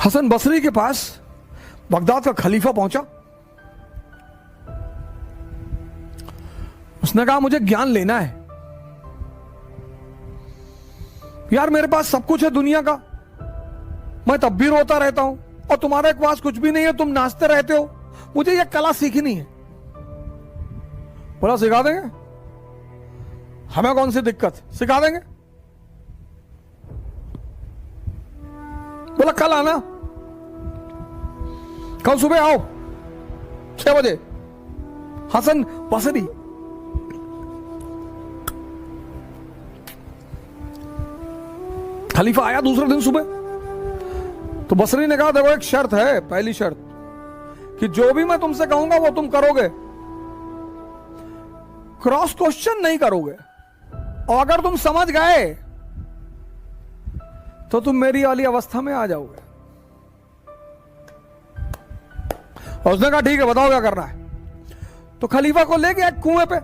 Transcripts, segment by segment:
हसन बसरी के पास बगदाद का खलीफा पहुंचा। उसने कहा मुझे ज्ञान लेना है यार, मेरे पास सब कुछ है दुनिया का, मैं तब भी रोता रहता हूं और तुम्हारे पास कुछ भी नहीं है, तुम नाचते रहते हो, मुझे यह कला सीखनी है। बोला सिखा देंगे, हमें कौन सी दिक्कत, सिखा देंगे। बोला कल आना, कल सुबह आओ 6 बजे। हसन बसरी खलीफा आया दूसरे दिन सुबह। तो बसरी ने कहा देखो एक शर्त है, पहली शर्त कि जो भी मैं तुमसे कहूंगा वो तुम करोगे, क्रॉस क्वेश्चन नहीं करोगे, और अगर तुम समझ गए तो तुम मेरी वाली अवस्था में आ जाओगे। और उसने कहा ठीक है बताओ क्या करना है। तो खलीफा को ले गया एक कुएं पे,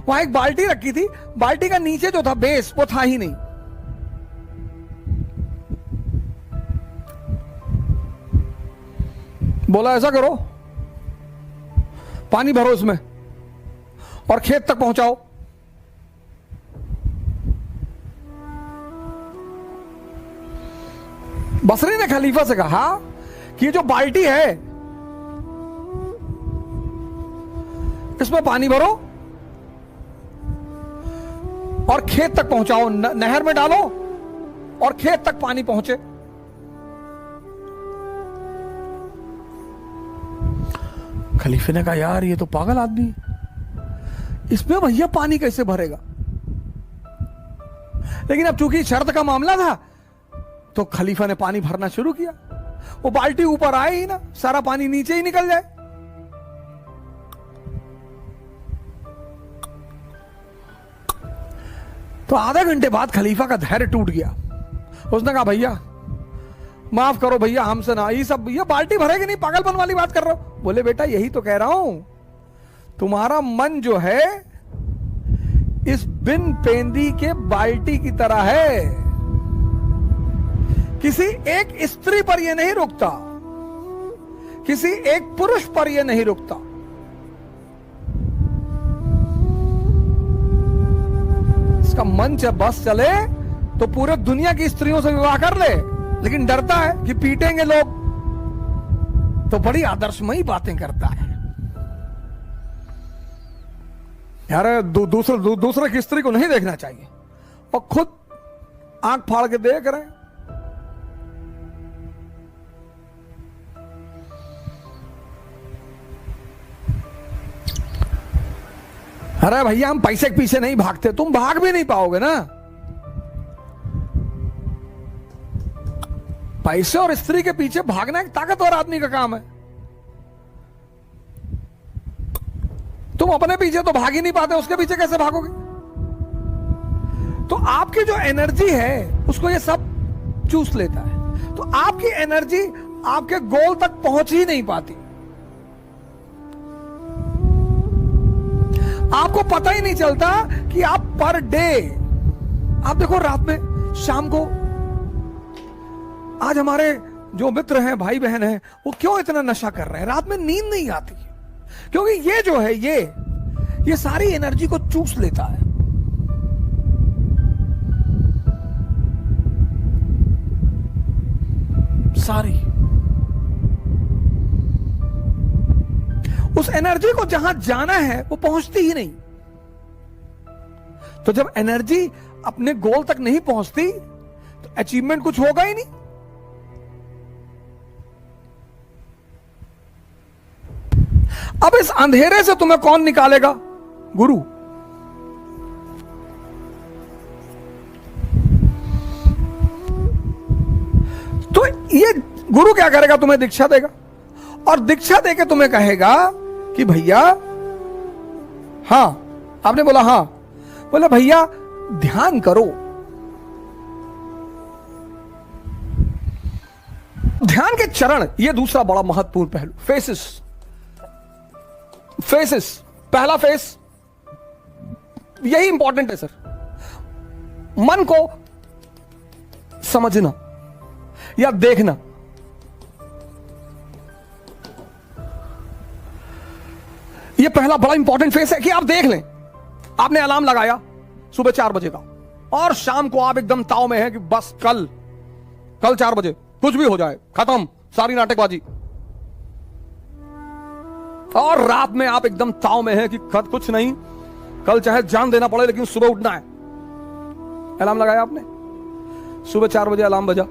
वहां एक बाल्टी रखी थी, बाल्टी का नीचे जो था बेस वो था ही नहीं। बोला ऐसा करो, पानी भरो इसमें और खेत तक पहुंचाओ। बसरी ने खलीफा से कहा कि ये जो बाल्टी है इसमें पानी भरो और खेत तक पहुंचाओ, नहर में डालो और खेत तक पानी पहुंचे। खलीफे ने कहा यार ये तो पागल आदमी है, इसमें भैया पानी कैसे भरेगा। लेकिन अब चूंकि शर्त का मामला था तो खलीफा ने पानी भरना शुरू किया। वो बाल्टी ऊपर आए ही ना, सारा पानी नीचे ही निकल जाए। तो आधे घंटे बाद खलीफा का धैर्य टूट गया। उसने कहा भैया माफ करो भैया, हमसे ना ये सब, ये बाल्टी भरेगी नहीं, पागलपन वाली बात कर रहे हो। बोले बेटा यही तो कह रहा हूं, तुम्हारा मन जो है इस बिन पेंदी के बाल्टी की तरह है, किसी एक स्त्री पर यह नहीं रुकता, किसी एक पुरुष पर यह नहीं रुकता। इसका मन जब बस चले तो पूरे दुनिया की स्त्रियों से विवाह कर ले, लेकिन डरता है कि पीटेंगे लोग, तो बड़ी आदर्शमयी बातें करता है यार। दूसरे की स्त्री को नहीं देखना चाहिए और खुद आंख फाड़ के देख रहे हैं। अरे भैया हम पैसे के पीछे नहीं भागते, तुम भाग भी नहीं पाओगे ना। पैसे और स्त्री के पीछे भागना एक ताकतवर आदमी का काम है। तुम अपने पीछे तो भाग ही नहीं पाते, उसके पीछे कैसे भागोगे। तो आपकी जो एनर्जी है उसको ये सब चूस लेता है, तो आपकी एनर्जी आपके गोल तक पहुंच ही नहीं पाती। आपको पता ही नहीं चलता कि आप पर डे, आप देखो रात में, शाम को, आज हमारे जो मित्र हैं, भाई बहन हैं, वो क्यों इतना नशा कर रहे हैं, रात में नींद नहीं आती, क्योंकि ये जो है ये सारी एनर्जी को चूस लेता है। सारी उस एनर्जी को जहां जाना है वो पहुंचती ही नहीं। तो जब एनर्जी अपने गोल तक नहीं पहुंचती तो अचीवमेंट कुछ होगा ही नहीं। अब इस अंधेरे से तुम्हें कौन निकालेगा? गुरु। तो ये गुरु क्या करेगा? तुम्हें दीक्षा देगा और दीक्षा देके तुम्हें कहेगा कि भैया, हां, आपने बोला हां, बोला भैया ध्यान करो। ध्यान के चरण, ये दूसरा बड़ा महत्वपूर्ण पहलू, फेसेस, पहला फेस यही इंपॉर्टेंट है सर, मन को समझना। या देखना। यह पहला बड़ा इंपॉर्टेंट फेस है कि आप देख लें। आपने अलार्म लगाया सुबह 4 बजे का और शाम को आप एकदम ताव में है कि बस कल 4 बजे कुछ भी हो जाए, खत्म सारी नाटकबाजी। और रात में आप एकदम ताव में है कि कुछ नहीं, कल चाहे जान देना पड़े लेकिन सुबह उठना है। अलार्म लगाया आपने, सुबह 4 बजे अलार्म बजा।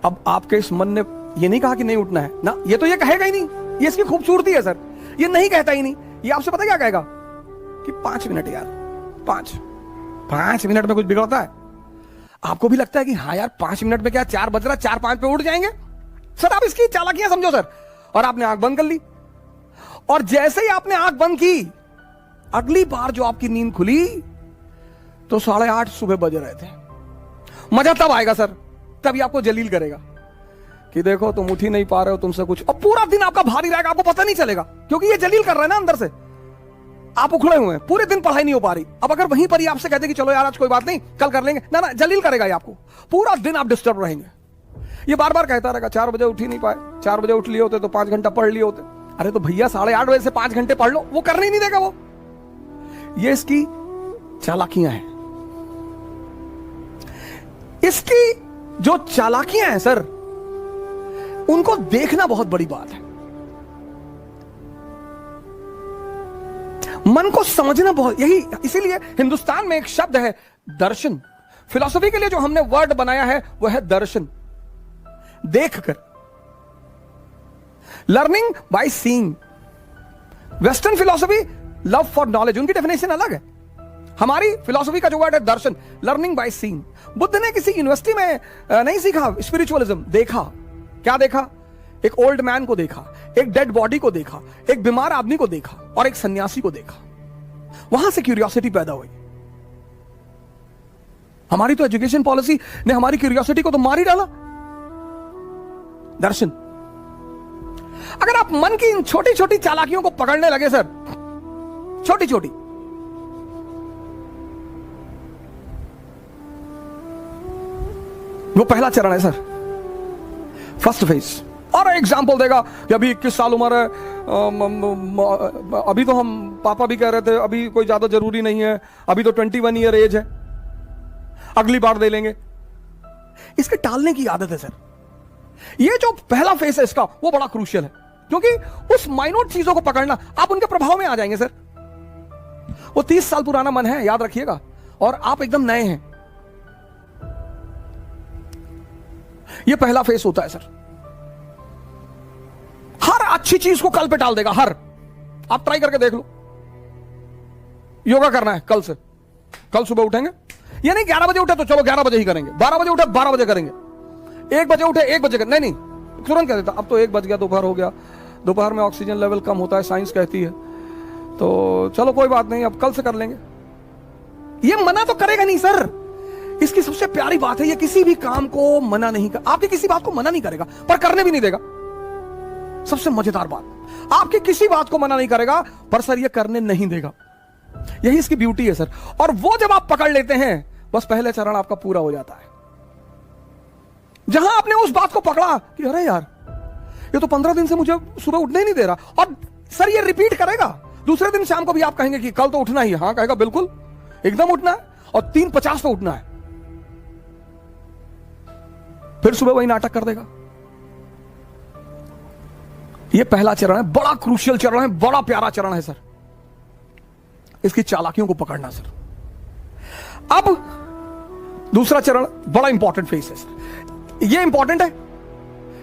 अब आपके इस मन ने ये नहीं कहा कि नहीं उठना है ना, ये तो ये कहेगा ही नहीं, ये इसकी खूबसूरती है सर, ये नहीं कहता ही नहीं। ये आपसे पता क्या कहेगा कि 5 मिनट यार, 5 मिनट में कुछ बिगड़ता है? आपको भी लगता है कि हाँ यार 5 मिनट में क्या 4 बज रहा, 4-5 पे उठ जाएंगे सर। आप इसकी चालाकियां समझो सर। और आपने आंख बंद कर ली, और जैसे ही आपने आंख बंद की, अगली बार जो आपकी नींद खुली तो 8:30 सुबह बज रहे थे। मजा तब आएगा सर, तभी आपको जलील करेगा कि देखो तुम उठ ही नहीं पा रहे हो, तुमसे कुछ। और पूरा दिन आपका भारी रहेगा, आपको पता नहीं चलेगा, क्योंकि ये जलील कर रहा है ना अंदर से। आप उखड़े हुए हैं, पूरे दिन पढ़ाई नहीं हो पा रही। अब अगर वहीं पर ही आपसे कहते कि चलो यार आज कोई बात नहीं, कल कर लेंगे, ना ना, जलील करेगा ये आपको। पूरा दिन आप डिस्टर्ब रहेंगे। ये बार बार कहता रहेगा 4 बजे उठ ही नहीं पाए, 4 बजे उठ लिए होते तो 5 घंटा पढ़ लिए होते। अरे तो भैया 8:30 बजे से 5 घंटे पढ़ लो, वो करने ही नहीं देगा वो। ये इसकी चालाकियां हैं। इसकी जो चालाकियां हैं सर, उनको देखना बहुत बड़ी बात है। मन को समझना बहुत, यही इसीलिए हिंदुस्तान में एक शब्द है दर्शन। फिलॉसफी के लिए जो हमने वर्ड बनाया है वह है दर्शन, देखकर। Learning by seeing. Western philosophy love for knowledge, उनकी डेफिनेशन अलग है। हमारी फिलॉसफी का जो वर्ड है दर्शन, लर्निंग बाय सीइंग। बुद्ध ने किसी यूनिवर्सिटी में नहीं सीखा स्पिरिचुअलिज्म, देखा। क्या देखा? एक ओल्ड मैन को देखा, एक डेड बॉडी को देखा, एक बीमार आदमी को देखा और एक सन्यासी को देखा। वहां से क्यूरियोसिटी पैदा हुई। हमारी तो एजुकेशन पॉलिसी ने हमारी क्यूरियोसिटी को तो मार ही डाला। दर्शन। अगर आप मन की इन छोटी छोटी चालाकियों को पकड़ने लगे सर, छोटी छोटी, वो पहला चरण है सर, फर्स्ट फेज। और एग्जाम्पल देगा कि अभी 21 साल उम्र है, अभी तो हम पापा भी कह रहे थे अभी कोई ज्यादा जरूरी नहीं है, अभी तो 21 ईयर एज है, अगली बार दे लेंगे। इसके टालने की आदत है सर। ये जो पहला फेस है इसका, वो बड़ा क्रूशियल है, क्योंकि उस माइनोट चीजों को पकड़ना, आप उनके प्रभाव में आ जाएंगे सर। वो 30 साल पुराना मन है, याद रखिएगा, और आप एकदम नए हैं। ये पहला फेस होता है सर। हर अच्छी चीज को कल पे टाल देगा, हर। आप ट्राई करके देख लो। योगा करना है कल से, कल सुबह उठेंगे। ये नहीं 11 बजे उठे तो चलो 11 बजे ही करेंगे, 12 बजे उठे 12 बजे करेंगे, 1 बजे उठे 1 बजे करेंगे। नहीं, तुरंत कह देता अब तो 1 बज गया, दोपहर हो गया, दोपहर में ऑक्सीजन लेवल कम होता है, साइंस कहती है, तो चलो कोई बात नहीं, अब कल से कर लेंगे। ये मना तो करेगा नहीं सर। इसकी सबसे प्यारी बात है, ये किसी भी काम को मना नहीं कर, आपकी किसी बात को मना नहीं करेगा, पर करने भी नहीं देगा। सबसे मजेदार बात, आपकी किसी बात को मना नहीं करेगा, पर सर ये करने नहीं देगा। यही इसकी ब्यूटी है सर। और वो जब आप पकड़ लेते हैं, बस पहले चरण आपका पूरा हो जाता है। जहां आपने उस बात को पकड़ा कि अरे यार ये तो 15 दिन से मुझे सुबह उठने ही नहीं दे रहा, और सर ये रिपीट करेगा। दूसरे दिन शाम को भी आप कहेंगे कि कल तो उठना ही है। हाँ कहेगा, बिल्कुल एकदम उठना है, और 3:50 पे उठना है। फिर सुबह वही नाटक कर देगा। ये पहला चरण है, बड़ा क्रूशियल चरण है, बड़ा प्यारा चरण है सर, इसकी चालाकियों को पकड़ना सर। अब दूसरा चरण बड़ा इंपॉर्टेंट फेस है सर। ये इंपॉर्टेंट है,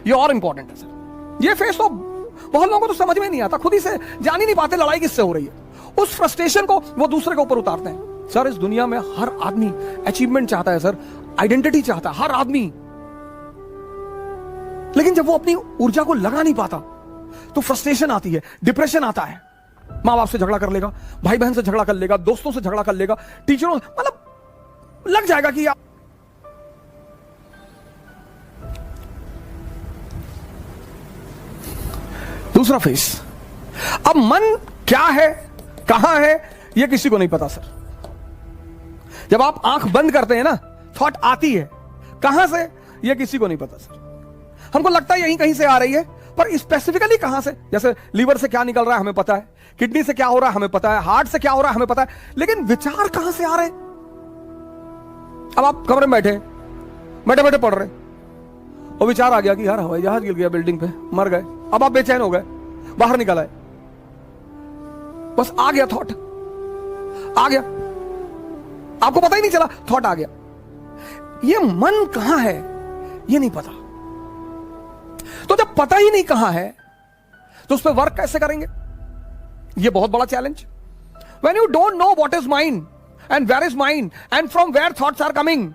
ये और इंपॉर्टेंट है सर। ये फेस तो बहुत लोगों को तो समझ में नहीं आता, खुद ही से जान ही नहीं पाते लड़ाई किससे हो रही है। उस फ्रस्ट्रेशन को वो दूसरे के ऊपर उतारते हैं। सर इस दुनिया में हर आदमी अचीवमेंट चाहता है सर, आइडेंटिटी चाहता है हर आदमी, लेकिन जब वो अपनी ऊर्जा को लगा नहीं पाता तो फ्रस्ट्रेशन आती है, डिप्रेशन आता है। मां बाप से झगड़ा कर लेगा, भाई बहन से झगड़ा कर लेगा, दोस्तों से झगड़ा कर लेगा, टीचरों, मतलब लग जाएगा कि आप। दूसरा फेस, अब मन क्या है, कहां है, यह किसी को नहीं पता सर। जब आप आंख बंद करते हैं ना, थॉट आती है कहां से, ये किसी को नहीं पता सर। हमको लगता है यहीं कहीं से आ रही है, पर स्पेसिफिकली कहां से। जैसे लीवर से क्या निकल रहा है हमें पता है, किडनी से क्या हो रहा है हमें पता है, हार्ट से क्या हो रहा है हमें पता है, लेकिन विचार कहां से आ रहे हैं। अब आप कमरे में बैठे बैठे पढ़ रहे और विचार आ गया कि यार हवाई जहाज गिर गया बिल्डिंग पे, मर गए। अब आप बेचैन हो गए, बाहर निकल आए, बस आ गया थॉट, आ गया, आपको पता ही नहीं चला, थॉट आ गया। ये मन कहां है ये नहीं पता। तो जब पता ही नहीं कहां है तो उस पर वर्क कैसे करेंगे, ये बहुत बड़ा challenge. When you don't know what is mind and where is mind and from where thoughts are coming,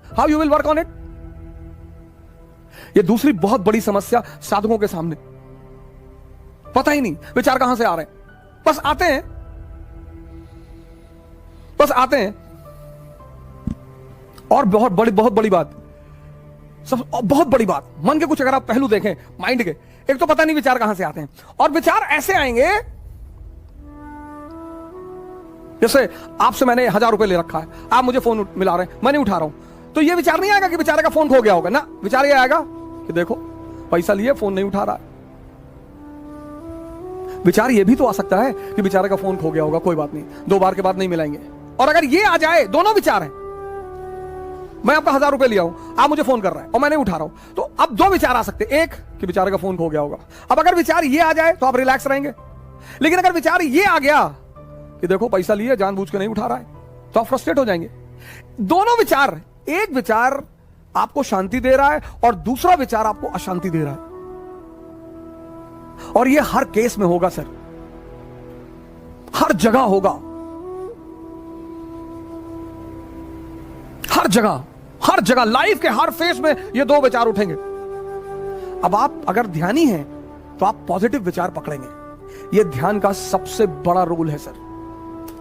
how you will work on it. ये दूसरी बहुत बड़ी समस्या साधकों के सामने, पता ही नहीं विचार कहां से आ रहे हैं, बस आते हैं, बस आते हैं। और बहुत बड़ी बात, सब बहुत बड़ी बात, मन के कुछ अगर आप पहलू देखें माइंड के, एक तो पता नहीं विचार कहां से आते हैं, और विचार ऐसे आएंगे जैसे आपसे मैंने 1000 रुपए ले रखा है, आप मुझे फोन मिला रहे हैं, मैं नहीं उठा रहा हूं, तो ये विचार नहीं आएगा कि बेचारे का फोन खो गया होगा ना, विचार ये आएगा कि देखो पैसा लिए फोन नहीं उठा रहा है। विचार ये भी तो आ सकता है कि बेचारे का फोन खो गया होगा, कोई बात नहीं, 2 बार के बाद नहीं मिलाएंगे। और अगर ये आ जाए, दोनों विचार हैं, मैं आपका 1000 रुपए लिया हूं, आप मुझे फोन कर रहे हैं और मैं नहीं उठा रहा हूं, तो अब 2 विचार आ सकते हैं, एक कि बेचारे का फोन खो गया होगा। अब अगर विचार ये आ जाए तो आप रिलैक्स रहेंगे, लेकिन अगर विचार ये आ गया कि देखो पैसा लिए जानबूझ के नहीं उठा रहा है, तो आप फ्रस्ट्रेट हो जाएंगे। दोनों विचार, एक विचार आपको शांति दे रहा है और दूसरा विचार आपको अशांति दे रहा है, और ये हर केस में होगा सर, हर जगह होगा, हर जगह लाइफ के हर फेस में ये 2 विचार उठेंगे। अब आप अगर ध्यानी हैं तो आप पॉजिटिव विचार पकड़ेंगे, ये ध्यान का सबसे बड़ा रोल है सर।